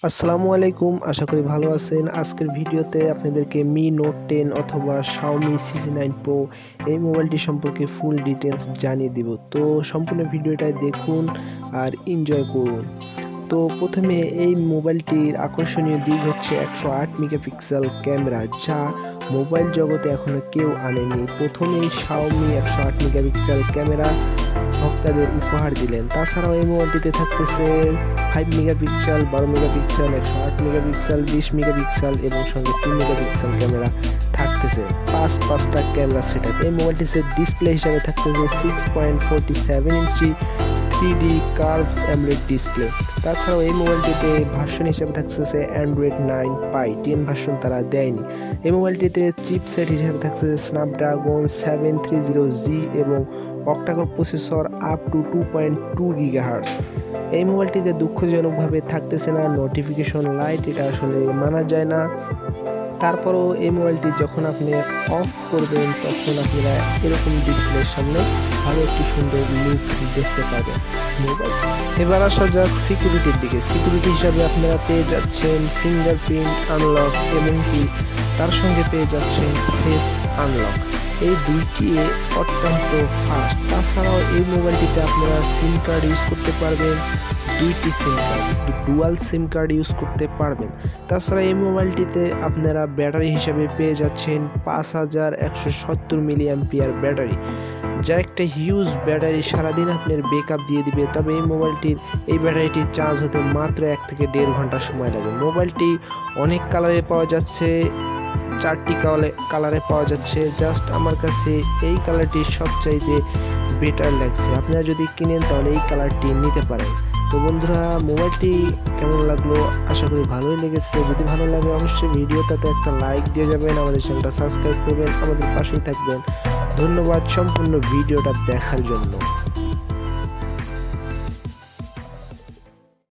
আসসালামু আলাইকুম, আশা করি ভালো আছেন। আজকের ভিডিওতে আপনাদেরকে Mi Note 10 অথবা Xiaomi CC9 Pro এই মোবাইলটি সম্পর্কে ফুল ডিটেলস জানিয়ে দিব। তো সম্পূর্ণ ভিডিওটা দেখুন আর এনজয় করুন। তো প্রথমে এই মোবাইলটির আকর্ষণীয় দিক হচ্ছে 108 মেগাপিক্সেল ক্যামেরা, যা মোবাইল জগতে এখনো কেউ আনেনি। প্রথমেই Xiaomi 108 মেগাপিক্সেল ক্যামেরা ভক্তদের উপহার দিলেন। তাছাড়াও এই মোবাইলটিতে থাকতেছে 5 মেগাপিক্সেল, 12 মেগাপিক্সেল, 108 মেগাপিক্সেল, 20 মেগাপিক্সেল এবং সঙ্গে 2 মেগাপিক্সেল ক্যামেরা থাকতেছে। পাঁচটা ক্যামেরা সেটআপ। এই মোবাইলটিতে ডিসপ্লে হিসাবে থাকতেছে 6.47 ইঞ্চি 3D কার্ভস অ্যামোলেড ডিসপ্লে। তাছাড়াও এই মোবাইলটিতে ভার্সন হিসেবে থাকতেছে Android 9 Pie 10 ভার্সন তারা দেয়নি। এই মোবাইলটিতে চিপসেট হিসেবে থাকতেছে স্ন্যাপড্রাগন 730G এবং octa-core processor up to 2.2 GHz। এই মোবাইলটিতে দুঃখজনকভাবে থাকতেছে না নোটিফিকেশন লাইট, এটা আসলে মানা যায় না। তারপরও এই মোবাইলটি যখন আপনি অফ করবেন তখন আপনারা এরকম ডিসপ্লের সামনে ভালো একটি সুন্দর লুক দেখতে পাবেন মোবাইল। এবার আসা যাক সিকিউরিটির দিকে। সিকিউরিটি হিসাবে আপনারা পেয়ে যাচ্ছেন ফিঙ্গারপ্রিন্ট আনলক এবং কি তার সঙ্গে পেয়ে যাচ্ছেন ফেস আনলক। এই দুইটি অত্যন্ত ফাস্ট। তাছাড়াও এই মোবাইলটিতে আপনারা সিম কার্ড ইউজ করতে পারবেন, দুইটি সিম card, dual SIM card use করতে পারবেন। তাছাড়া এই মোবাইলটিতে আপনারা ব্যাটারি হিসাবে পেয়ে যাচ্ছেন 5170 মিলিঅ্যাম্পিয়ার ব্যাটারি, যা একটা হিউজ ব্যাটারি, সারাদিন আপনার ব্যাকআপ দিয়ে দিবে। তবে এই ব্যাটারিটি চার্জ হতে মাত্র 1 থেকে 1.5 ঘন্টা সময় লাগে। মোবাইলটি অনেক কালারে পাওয়া যাচ্ছে, 4টি কালারে পাওয়া যাচ্ছে। জাস্ট আমার কাছে এই কালারটি সবচাইতে বেটার লাগছে। আপনারা যদি কিনেন তাহলে এই কালারটি নিতে পারেন। তো বন্ধুরা, মোবাইলটি কেমন লাগলো? আশা করি ভালোই লেগেছে। যদি ভালো লাগে অবশ্যই ভিডিওটাতে একটা লাইক দিয়ে যাবেন, আমাদের চ্যানেলটা সাবস্ক্রাইব করবেন, আমাদের পাশেই থাকবেন। ধন্যবাদ সম্পূর্ণ ভিডিওটা দেখার জন্য।